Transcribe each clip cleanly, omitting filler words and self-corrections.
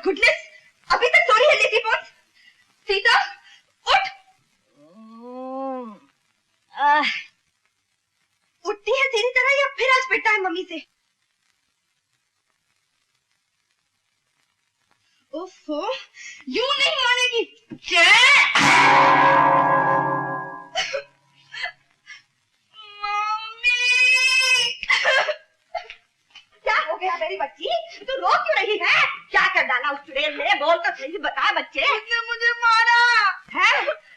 Goodness, अभी तक सो रही है लेटी पोत। सीता उठ। उठती है तेरी तरह या फिर आज पिटता है मम्मी से? ओफो, यूं नहीं मानेगी। क्या हो गया मेरी बच्ची, तू रो क्यों रही है? क्या कर डाला उस चुड़ैल ने? बोल तो सही, बता बच्चे। उसने मुझे मारा है।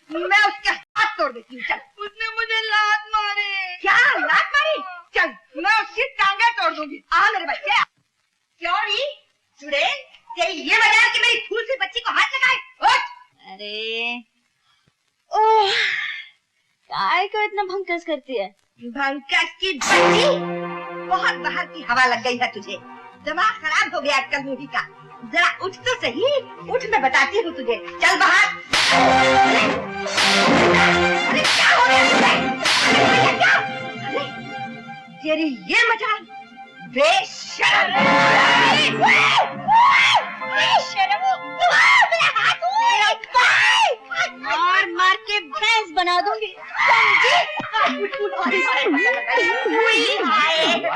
मैं उसके हाथ तोड़ देती हूँ। चल। उसने मुझे लात मारी। क्या लात मारी? चल मैं उसकी टांगे तोड़ दूंगी। आ मेरे बच्चे। क्यों चुड़ैल, तेरी ये वजह कि मेरी फूल सी बच्ची को हाथ लगाए? उठ। अरे ओह, काय को इतना भंकस करती है? भंकस की बच्ची, बहुत बाहर की हवा लग गई है तुझे। दिमाग खराब हो गया आजकल मूवी का। जरा उठ तो सही, उठ, मैं बताती हूँ तुझे। चल बाहर। अरे क्या हो गया तुझे? क्या? अरे तेरी ये मजाल, बेशरम। मार मार के भैंस बना दूंगी,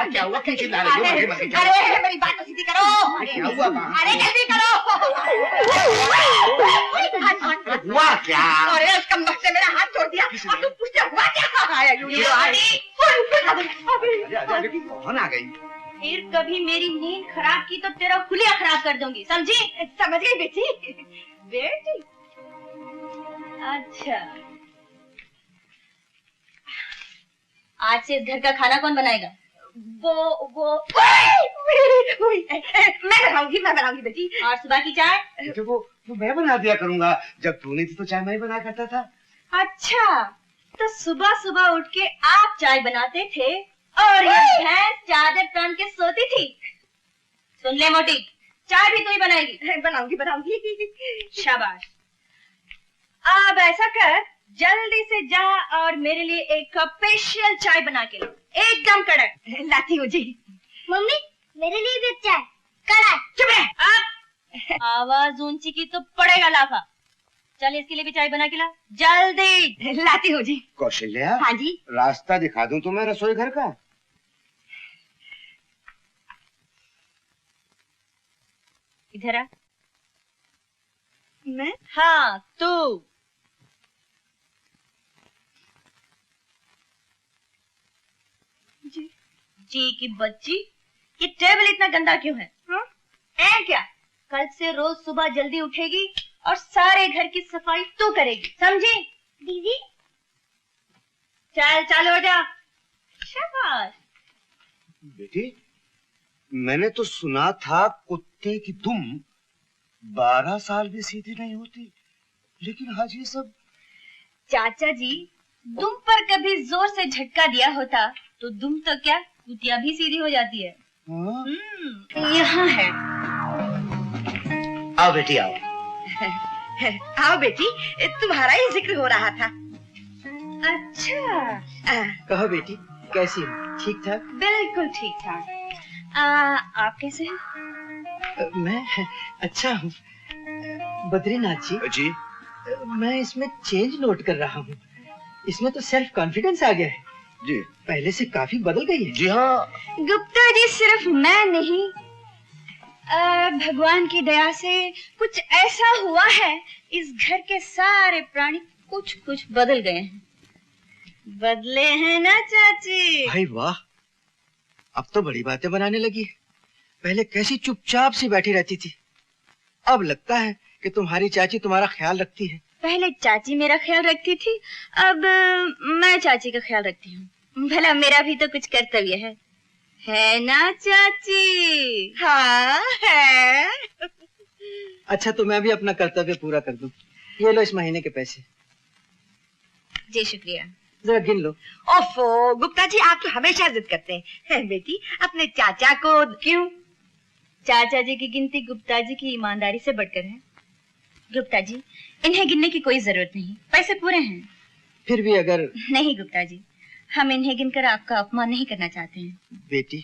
क्या हुआ? क्यों चिल्ला रही हो? अरे मेरी बात तो सीधी करो। क्या हुआ? अरे जल्दी करो। हुआ क्या? अरे उसका मुझ से मेरा हाथ छोड़ दिया और तुम पूछते हुआ क्या? कौन आ गई? फिर कभी मेरी नींद खराब की तो तेरा हुलिया खराब कर दूंगी, समझी? समझ गई बेटी। बेटी अच्छा, आज से इस घर का खाना कौन बनाएगा? वो मैं बनाऊंगी बेटी। और सुबह की चाय? तो वो मैं बना दिया करूंगा। जब तू नहीं थी तो चाय मैं ही बना करता था। अच्छा, तो सुबह सुबह उठ के आप चाय बनाते थे और ये भैंस चादर तान के सोती थी। सुन ले मोटी, चाय भी तू ही बनाएगी? बनाऊंगी। शाबाश। अब ऐसा कर, जल्दी से जा और मेरे लिए एक कप स्पेशल चाय बना के ला, एकदम कड़क। लाती हूँ जी। मम्मी मेरे लिए भी चाय कड़क। चुप रह। आवाज ऊंची की तो पड़ेगा लाफा। चल इसके लिए भी चाय बना के ला, जल्दी। लाती हूँ जी। कौशल्या। हाँ जी। रास्ता दिखा दूं तुम्हें रसोई घर का? इधर आ। मैं? हाँ तू। जी की बच्ची, ये टेबल इतना गंदा क्यों है? ऐ क्या, कल से रोज सुबह जल्दी उठेगी और सारे घर की सफाई तू करेगी, समझी? दीदी चल चालू हो जा। शाबाश। बेटी, मैंने तो सुना था कुत्ते की दुम 12 साल भी सीधी नहीं होती, लेकिन आज ये सब। चाचा जी, दुम पर कभी जोर से झटका दिया होता तो दुम तो क्या, कुतिया भी सीधी हो जाती है। यहाँ है। आओ बेटी आओ। आओ बेटी, तुम्हारा ही जिक्र हो रहा था। अच्छा, कहो बेटी, कैसी हो? ठीक ठाक? बिल्कुल ठीक ठाक। आप कैसे हैं? मैं अच्छा हूँ। बद्रीनाथ जी। मैं इसमें चेंज नोट कर रहा हूँ। इसमें तो सेल्फ कॉन्फिडेंस आ गया है जी। पहले से काफी बदल गई है। जी हाँ। गुप्ता जी, सिर्फ मैं नहीं, भगवान की दया से कुछ ऐसा हुआ है, इस घर के सारे प्राणी कुछ कुछ बदल गए हैं। बदले हैं ना चाची? भाई वाह, अब तो बड़ी बातें बनाने लगी। पहले कैसी चुपचाप सी बैठी रहती थी, अब लगता है कि तुम्हारी चाची तुम्हारा ख्याल रखती है। पहले चाची मेरा ख्याल रखती थी, अब मैं चाची का ख्याल रखती हूँ। भला मेरा भी तो कुछ कर्तव्य है ना चाची? हाँ है। अच्छा, तो मैं भी अपना कर्तव्य पूरा कर दूं। ये लो इस महीने के पैसे। जी शुक्रिया। जरा गिन लो। ओफो गुप्ता जी, आप तो हमेशा जिद करते हैं। बेटी, अपने चाचा को क्यों? चाचा जी की गिनती गुप्ता जी की ईमानदारी से बढ़कर है। गुप्ता जी, इन्हें गिनने की कोई जरूरत नहीं, पैसे पूरे हैं। फिर भी अगर। नहीं गुप्ता जी, हम इन्हें गिनकर आपका अपमान नहीं करना चाहते हैं। बेटी,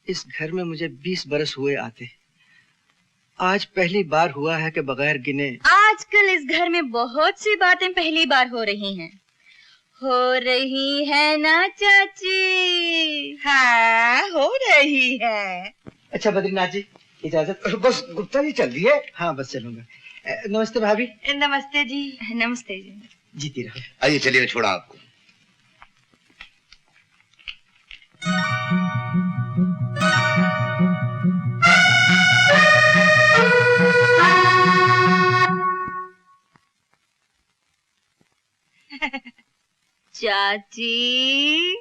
इस घर में मुझे 20 बरस हुए आते, आज पहली बार हुआ है कि बगैर गिने। आजकल इस घर में बहुत सी बातें पहली बार हो रही हैं। हो रही है ना चाची? हाँ, हो रही है। अच्छा बद्रीनाथ जी, इजाजत। बस गुप्ता जी चल दिए? हाँ बस चलूंगा। नमस्ते भाभी। नमस्ते जी। नमस्ते जी। जीती रहो। आइए चलिए, छोड़ा आपको। चाची।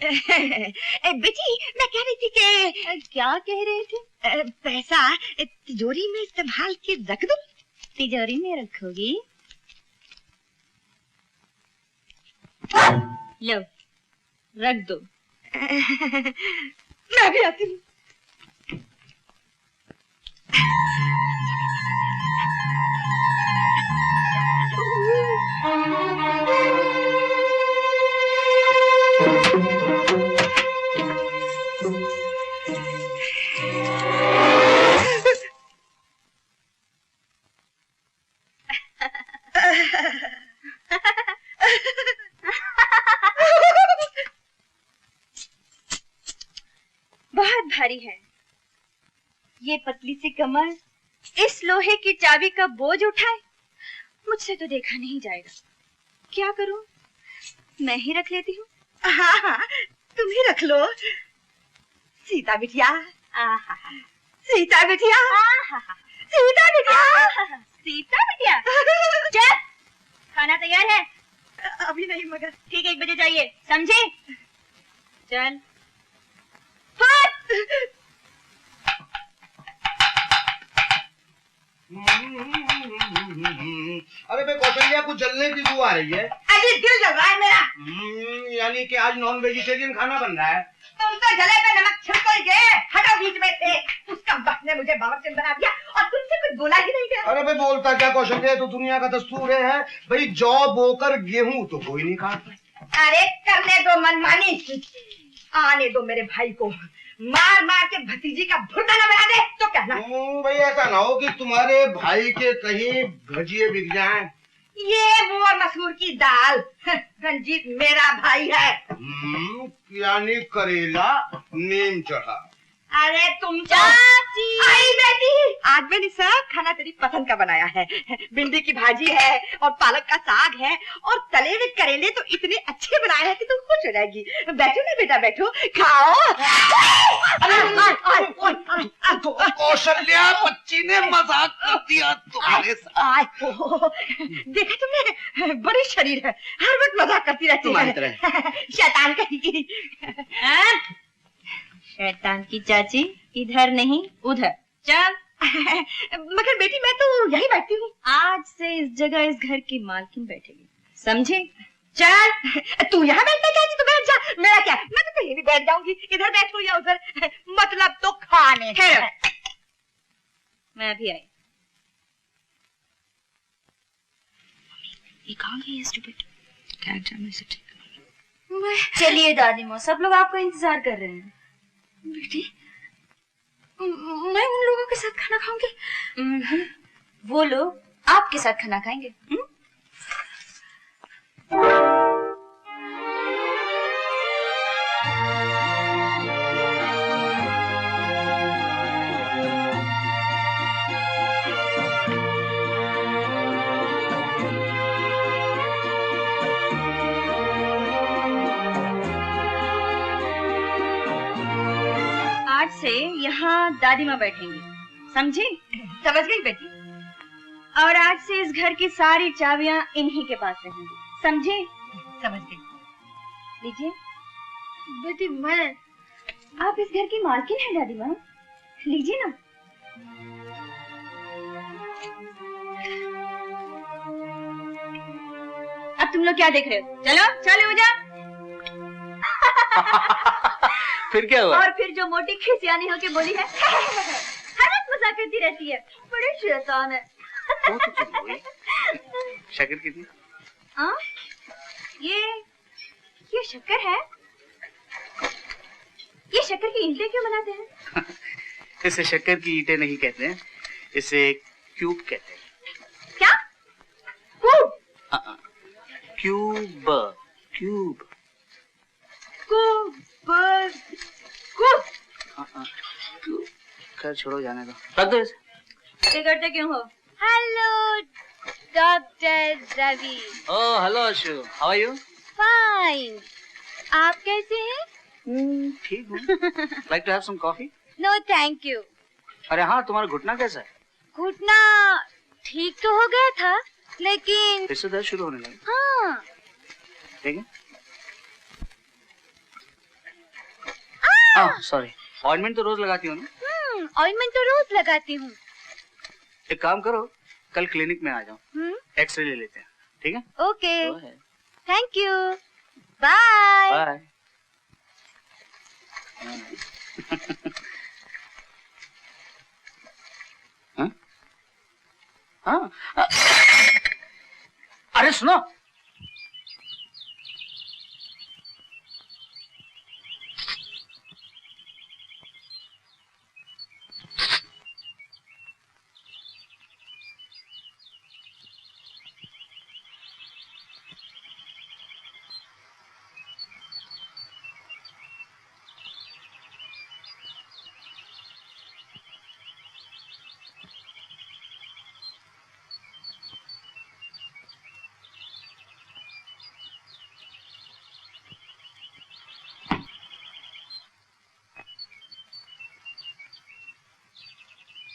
बेटी, मैं कह रही थी कि क्या कह रहे थे? पैसा तिजोरी में संभाल के रख दूं? तिजोरी में रखोगी? लो, रख दो। मैं भी आती हूँ। बहुत भारी है ये पतली सी कमर, इस लोहे की चाबी का बोझ उठाए। मुझसे तो देखा नहीं जाएगा। क्या करूं? मैं ही रख लेती हूँ। हाँ हाँ, तुम ही रख लो। सीता बिटिया, सीता बिटिया, सीता बिटिया, सीता बिटिया। चल, खाना तैयार है? अभी नहीं मगर। ठीक 1 बजे जाइए, समझे? चल। अरे भाई कौशल्या, कुछ जलने की बू आ रही है। अजी दिल जल रहा है मेरा। यानी कि आज नॉन वेजिटेरियन खाना बन रहा है। तुम तो जले पे नमक छिड़क गए। हटो बीच में से। उसका बाप ने मुझे बावर्चन बना दिया और तुमसे कुछ बोला ही नहीं गया। अरे भाई बोलता क्या कौशल्या, तो दुनिया का दस्तूर है भाई। जौ बोकर गेहूं तो कोई नहीं खाता। अरे करने दो मनमानी। आने दो मेरे भाई को। मार मार के भतीजी का भुर्ता न बना दे तो कहना। भाई ऐसा ना हो कि तुम्हारे भाई के कहीं भजिए बिक जाएं। ये मोर मसूर की दाल। रंजीत मेरा भाई है। यानी करेला नीम चढ़ा। अरे तुम चाची। आई बेटी, आज मैंने सब खाना तेरी पसंद का बनाया है। भिंडी की भाजी है और पालक का साग है और तले हुए करेले तो इतने अच्छे बनाए हैं कि तुम खुश हो जाएगी। बैठो ना बेटा, बैठो, खाओ। कौशल्या, बच्ची ने मजाक कर दिया तुम्हारे साथ। देखा तुमने, बड़ी शरीर है, हर वक्त मजाक करती रहती है। शैतान कहीं। शैतान की चाची, इधर नहीं उधर। चल। मगर बेटी मैं तो यही बैठती हूँ। आज से इस जगह इस घर की मालकिन बैठेगी, समझे? चल। तू यहाँ बैठना चाहती तो बैठ जा। मेरा क्या, मैं तो कहीं भी बैठ जाऊंगी। इधर बैठूं या उधर, मतलब तो खाने। मैं भी आई। ये कहाँ गई है स्टूपिड? क्या ड्रामे से ठीक। चलिए दादी माँ, सब लोग आपका इंतजार कर रहे हैं। बेटी, मैं उन लोगों के साथ खाना खाऊंगी। वो लोग आपके साथ खाना खाएंगे। आज से यहाँ दादी माँ बैठेंगी, समझी? समझ गई बेटी। और आज से इस घर की सारी चाबियाँ इन्हीं के पास रहेंगी, समझी? समझ गई। लीजिए। बेटी मैं, आप इस घर की मालकिन हैं दादी माँ, लीजिए ना। अब तुम लोग क्या देख रहे हो? चलो चलो हो जा। फिर क्या हुआ? और फिर जो मोटी खिसियानी होके बोली है, हर वक्त मजाक करती रहती है, बड़ी शैतान है। शक्कर कितनी? हाँ? ये शक्कर है? ये शक्कर की ईंटें क्यों बनाते हैं? इसे शक्कर की ईंटें नहीं कहते हैं, इसे क्यूब कहते हैं। क्या? Cube? Cube cube. Cube cube. Cube. खैर छोड़ो, जाने दो, रख दो इसे। बिगड़ते क्यों हो? Hello doctor Ravi. Oh hello Ashu, how are you? Fine. आप कैसे हैं? ठीक हूँ। Like to have some coffee? No thank you. अरे हाँ, तुम्हारा घुटना कैसा है? घुटना ठीक तो हो गया था, लेकिन फिर से दर्द शुरू होने लगा। हाँ। ठीक है। सॉरी, ऑइंटमेंट तो रोज लगाती हो ना? ऑइंटमेंट तो रोज लगाती हूँ। एक काम करो, कल क्लिनिक में आ जाओ, एक्सरे ले लेते हैं, ठीक है? Okay, thank you, bye. Bye. हाँ? अरे सुनो,